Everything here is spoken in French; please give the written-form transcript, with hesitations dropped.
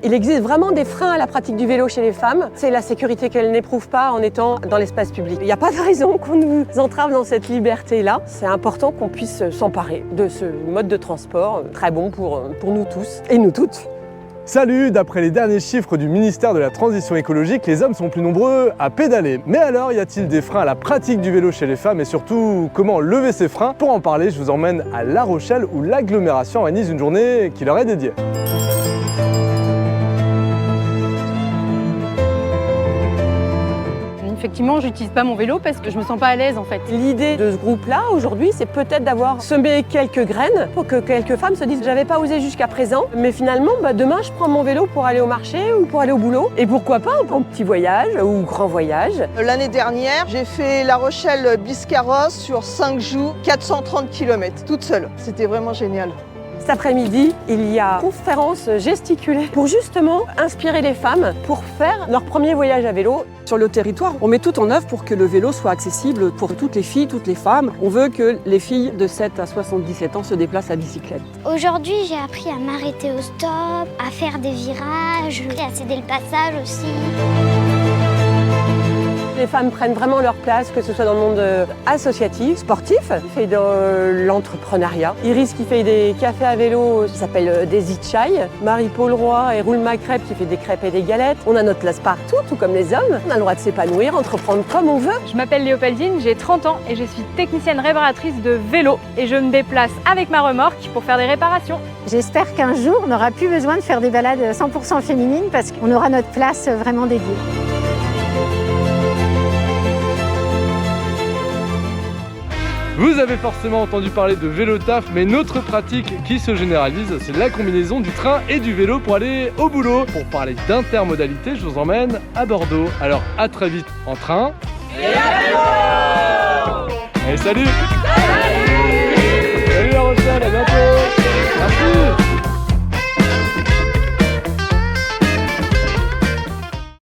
Il existe vraiment des freins à la pratique du vélo chez les femmes. C'est la sécurité qu'elles n'éprouvent pas en étant dans l'espace public. Il n'y a pas de raison qu'on nous entrave dans cette liberté-là. C'est important qu'on puisse s'emparer de ce mode de transport très bon pour nous tous et nous toutes. Salut! D'après les derniers chiffres du ministère de la Transition écologique, les hommes sont plus nombreux à pédaler. Mais alors, y a-t-il des freins à la pratique du vélo chez les femmes et surtout, comment lever ces freins? Pour en parler, je vous emmène à La Rochelle où l'agglomération organise une journée qui leur est dédiée. Effectivement, j'utilise pas mon vélo parce que je me sens pas à l'aise en fait. L'idée de ce groupe-là aujourd'hui, c'est peut-être d'avoir semé quelques graines pour que quelques femmes se disent j'avais pas osé jusqu'à présent, mais finalement demain je prends mon vélo pour aller au marché ou pour aller au boulot. Et pourquoi pas un petit voyage ou grand voyage. L'année dernière, j'ai fait La Rochelle-Biscarrosse sur 5 jours, 430 km, toute seule. C'était vraiment génial. Cet après-midi, il y a une conférence gesticulée pour justement inspirer les femmes pour faire leur premier voyage à vélo. Sur le territoire, on met tout en œuvre pour que le vélo soit accessible pour toutes les filles, toutes les femmes. On veut que les filles de 7 à 77 ans se déplacent à bicyclette. Aujourd'hui, j'ai appris à m'arrêter au stop, à faire des virages, à céder le passage aussi. Les femmes prennent vraiment leur place, que ce soit dans le monde associatif, sportif, il fait de l'entrepreneuriat. Iris qui fait des cafés à vélo, qui s'appelle des Itchai. Marie-Paul Roy et Roule ma crêpe qui fait des crêpes et des galettes. On a notre place partout, tout comme les hommes. On a le droit de s'épanouir, entreprendre comme on veut. Je m'appelle Léopoldine, j'ai 30 ans et je suis technicienne réparatrice de vélo et je me déplace avec ma remorque pour faire des réparations. J'espère qu'un jour, on n'aura plus besoin de faire des balades 100% féminines parce qu'on aura notre place vraiment dédiée. Vous avez forcément entendu parler de vélo taf, mais notre pratique qui se généralise, c'est la combinaison du train et du vélo pour aller au boulot. Pour parler d'intermodalité, je vous emmène à Bordeaux. Alors à très vite en train et à vélo. Et salut! Salut la Rochelle, à bientôt! Merci!